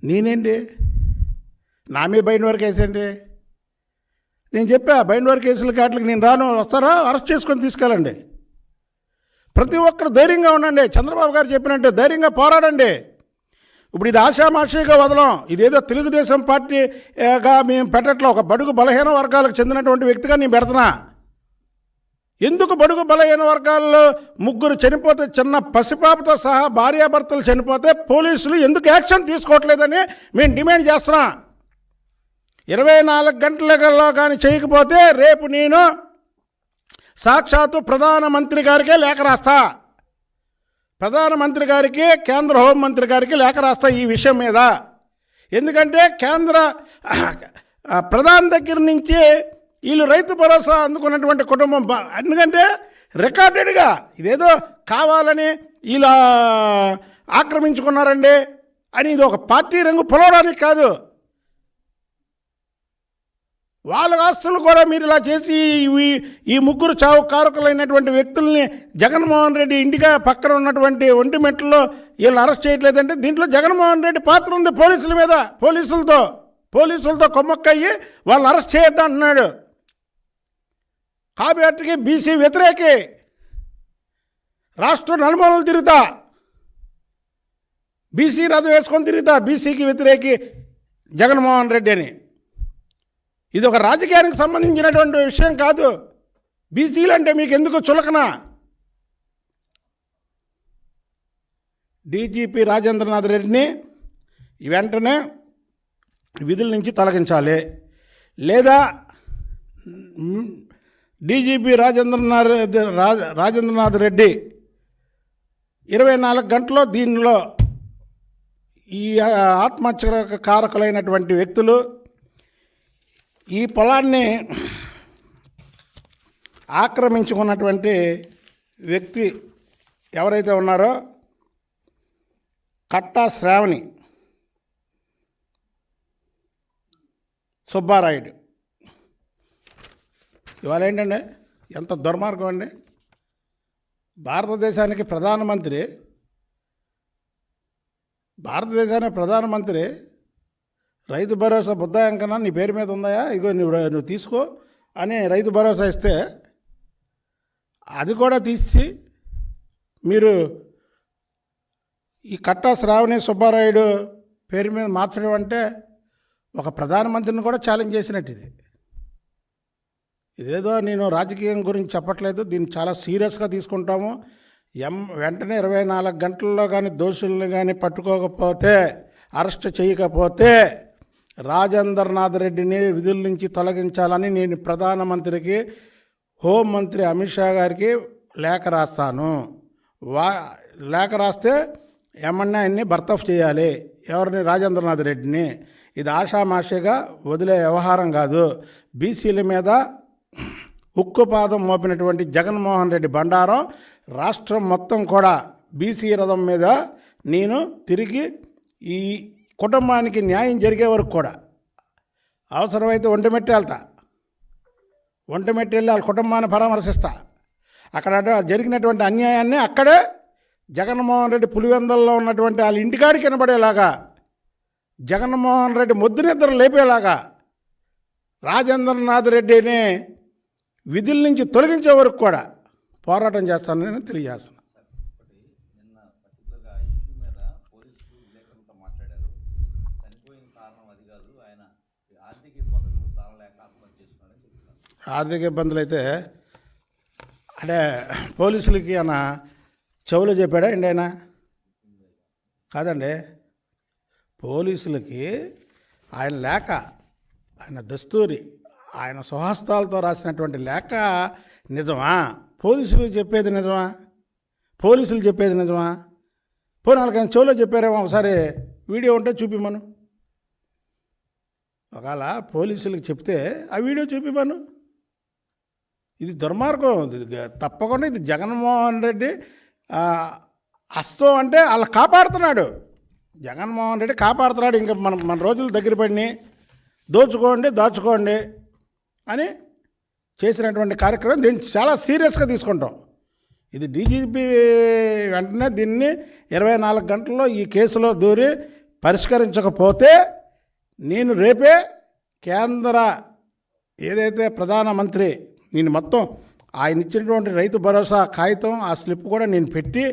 నేనేంటి నా మీద బైండ్ వర్క్ వేసేయండి. నేను చెప్పా బైండ్ వర్క్ కేసుల కాట్లకి నేను రాను. వస్తారా? అరెస్ట్ చేసుకొని తీసుకెళ్ళండి. ప్రతి ఒక్కరు ధైర్యంగా ఉండండి. చంద్రబాబు గారు చెప్పినట్టు ధైర్యంగా పోరాడండి. ఇప్పుడు ఇది ఆషామాషిగా వదలం. ఇదేదో తెలుగుదేశం పార్టీగా మేము పెట్టట్లో ఒక బడుగు బలహీన వర్గాలకు చెందినటువంటి వ్యక్తిగా నేను పెడుతున్నా. ఎందుకు బడుగు బలహీన వర్గాల్లో 3 చనిపోతే, చిన్న పసిపాపతో సహా భార్యాభర్తలు చనిపోతే పోలీసులు ఎందుకు యాక్షన్ తీసుకోవట్లేదని మేము డిమాండ్ చేస్తున్నాం. 24 గంటలలో కానీ చేయకపోతే రేపు నేను సాక్షాత్తు ప్రధానమంత్రి గారికే లేఖ రాస్తా. ప్రధానమంత్రి గారికి, కేంద్ర హోంమంత్రి గారికి లేఖ రాస్తా ఈ విషయం మీద. ఎందుకంటే కేంద్ర ప్రధాని దగ్గర నుంచి వీళ్ళు రైతు భరోసా అందుకున్నటువంటి కుటుంబం, ఎందుకంటే రికార్డెడ్గా ఇదేదో కావాలని వీళ్ళు ఆక్రమించుకున్నారండి అని ఇది ఒక పార్టీ రంగు పొలవడానికి కాదు. వాళ్ళ ఆస్తులు కూడా మీరు ఇలా చేసి ఈ 3 చావు కారకులైనటువంటి వ్యక్తుల్ని జగన్మోహన్ రెడ్డి ఇంటిగా పక్కన ఉన్నటువంటి ఒంటిమెట్లో వీళ్ళు అరెస్ట్ చేయట్లేదంటే దీంట్లో జగన్మోహన్ రెడ్డి పాత్ర ఉంది. పోలీసుల మీద, పోలీసులతో కొమ్మక్కయ్యి వాళ్ళని అరెస్ట్ చేయొద్దు అంటున్నాడు. కాబట్టికి బీసీ వ్యతిరేకి, రాష్ట్ర నలుమూలలు తిరుగుతా, బీసీ రథం వేసుకొని తిరుగుతా, బీసీకి వ్యతిరేకి జగన్మోహన్ రెడ్డి అని. ఇది ఒక రాజకీయానికి సంబంధించినటువంటి విషయం కాదు. బీసీలు అంటే మీకు ఎందుకు చులకన? డీజీపీ రాజేంద్రనాథ్ రెడ్డిని వెంటనే విధుల నుంచి తొలగించాలి, లేదా డీజీపీ రాజేంద్రనాథ్ రెడ్డి 24 గంటల్లో దీనిలో ఈ ఆత్మహత్య కారకులైనటువంటి వ్యక్తులు ఈ పొలాన్ని ఆక్రమించుకున్నటువంటి వ్యక్తి ఎవరైతే ఉన్నారో కట్టా శ్రావణి సుబ్బారాయుడు, ఇవాళ ఏంటండి ఎంత దుర్మార్గం అండి. భారతదేశానికి ప్రధానమంత్రి రైతు భరోసా బుద్ధాయంకనా నీ పేరు మీద ఉందాయా, ఇగో నువ్వు తీసుకో అని రైతు భరోసా ఇస్తే అది కూడా తీసి మీరు ఈ కట్టా శ్రావణి సుబ్బారాయుడు పేరు మీద మార్చడం అంటే ఒక ప్రధానమంత్రిని కూడా ఛాలెంజ్ చేసినట్టు. ఇదేదో నేను రాజకీయం గురించి చెప్పట్లేదు, దీన్ని చాలా సీరియస్గా తీసుకుంటాము. వెంటనే 24 గంటల్లో కానీ దోషుల్ని కానీ పట్టుకోకపోతే, అరెస్ట్ చేయకపోతే రాజేంద్రనాథ్ రెడ్డిని విధుల నుంచి తొలగించాలని నేను ప్రధానమంత్రికి, హోంమంత్రి అమిత్ షా గారికి లేఖ రాస్తాను. లేఖ రాస్తే ఏమన్నా ఆయన్ని బర్తఫ్ చేయాలి. ఎవరిని? రాజేంద్రనాథ్ రెడ్డిని. ఇది ఆషామాషిగా వదిలే వ్యవహారం కాదు. బీసీల మీద ఉక్కుపాదం మోపినటువంటి జగన్మోహన్ రెడ్డి బండారం రాష్ట్రం మొత్తం కూడా బీసీ రథం మీద నేను తిరిగి ఈ కుటుంబానికి న్యాయం జరిగే వరకు కూడా అవసరమైతే ఒంటిమెట్టి వెళ్తా, ఒంటిమెట్టి వెళ్ళి వాళ్ళ కుటుంబాన్ని పరామర్శిస్తా. అక్కడ జరిగినటువంటి అన్యాయాన్ని అక్కడే జగన్మోహన్ రెడ్డి పులివెందల్లో ఉన్నటువంటి వాళ్ళ ఇంటికాడికి వినబడేలాగా, జగన్మోహన్ రెడ్డి మొద్దు నిద్ర లేపేలాగా రాజేంద్రనాథ్ రెడ్డిని విధుల నుంచి తొలగించే వరకు కూడా పోరాటం చేస్తానని తెలియజేస్తున్నాను. ఆర్థిక ఇబ్బందులు అయితే అంటే పోలీసులకి ఆయన చెవులు చెప్పాడా అండి? ఆయన కాదండి, పోలీసులకి ఆయన లేఖ, ఆయన దస్తూరి, ఆయన స్వహస్తాలతో రాసినటువంటి లేఖ నిజమా? పోలీసులు చెప్పేది నిజమా? పోనీ వాళ్ళకి చెవులో చెప్పారేమో, ఒకసారి వీడియో ఉంటే చూపిమను. ఒకవేళ పోలీసులకు చెప్తే ఆ వీడియో చూపిమను. ఇది దుర్మార్గం. తప్పకుండా ఇది జగన్మోహన్ రెడ్డి హస్తం. అంటే వాళ్ళు కాపాడుతున్నాడు, జగన్మోహన్ రెడ్డి కాపాడుతున్నాడు. ఇంకా మన రోజులు దగ్గర పడినాయి, దాచుకోండి అని చేసినటువంటి కార్యక్రమం దీన్ని చాలా సీరియస్గా తీసుకుంటాం. ఇది డీజీపీ వెంటనే దీన్ని 24 గంటల్లో ఈ కేసులో దూరి పరిష్కరించకపోతే నేను రేపే కేంద్ర ఏదైతే ప్రధానమంత్రి నేను మొత్తం ఆయన ఇచ్చినటువంటి రైతు భరోసా కాగితం ఆ స్లిప్ కూడా నేను పెట్టి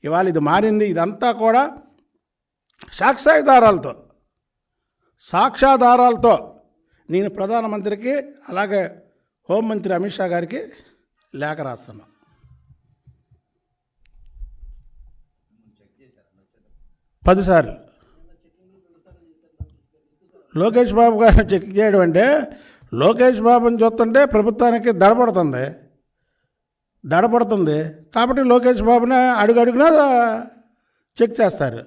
ఇవాళ ఇది మారింది ఇదంతా కూడా సాక్ష్యాధారాలతో నేను ప్రధానమంత్రికి అలాగే హోంమంత్రి అమిత్ షా గారికి లేఖ రాస్తున్నా. పదిసార్లు లోకేష్ బాబు గారు చెక్ చేయడం అంటే లోకేష్ బాబుని చూస్తుంటే ప్రభుత్వానికి దడపడుతుంది కాబట్టి లోకేష్ బాబుని అడుగడుగునా చెక్ చేస్తారు.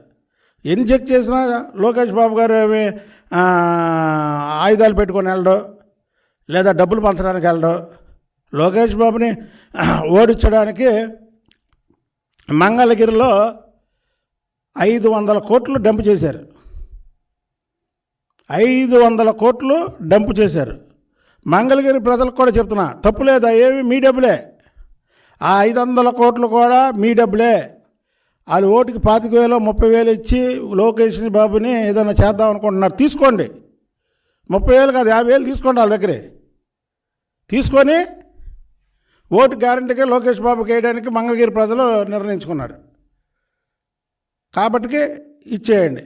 ఎన్ని చెక్ చేసినా లోకేష్ బాబు గారు ఏమి ఆయుధాలు పెట్టుకొని వెళ్ళడం లేదా డబ్బులు పంచడానికి వెళ్ళడం. లోకేష్ బాబుని ఓడించడానికి మంగళగిరిలో 500 కోట్లు డంప్ చేశారు. 500 కోట్లు డంప్ చేశారు. మంగళగిరి ప్రజలకు కూడా చెప్తున్నా, తప్పు లేదా, ఏమి మీ డబ్బులే, ఆ 500 కోట్లు కూడా మీ డబ్బులే. వాళ్ళు ఓటుకి 25,000 30,000 ఇచ్చి లోకేష్ బాబుని ఏదైనా చేద్దాం అనుకుంటున్నారు, తీసుకోండి. 30,000 కాదు 50,000 తీసుకోండి వాళ్ళ దగ్గరే. తీసుకొని ఓటు గ్యారంటీగా లోకేష్ బాబుకి వేయడానికి మంగళగిరి ప్రజలు నిర్ణయించుకున్నారు కాబట్టి ఇచ్చేయండి.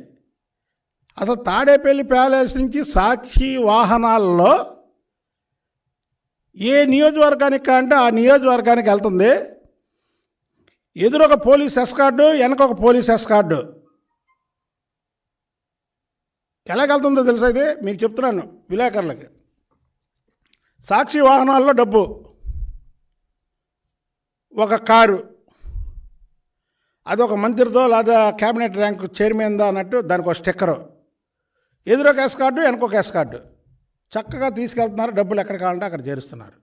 అసలు తాడేపల్లి ప్యాలెస్ నుంచి సాక్షి వాహనాల్లో ఏ నియోజకవర్గానికి అంటే ఆ నియోజకవర్గానికి వెళ్తుంది. ఎదురొక పోలీస్ ఎస్కార్డు, వెనకొక పోలీస్ ఎస్కార్డు. ఎలాగెళ్తుందో తెలుసా? ఇది మీకు చెప్తున్నాను విలేకరులకి. సాక్షి వాహనాల్లో డబ్బు, ఒక కారు, అదొక మంత్రిదో లేదా క్యాబినెట్ ర్యాంక్ చైర్మన్దా అన్నట్టు దానికి ఒక స్టిక్కరు, ఎదురొక ఎస్కార్డు వెనకొక ఎస్కార్డు. చక్కగా తీసుకెళ్తున్నారు, డబ్బులు ఎక్కడ కావాలంటే అక్కడ చేరుస్తున్నారు.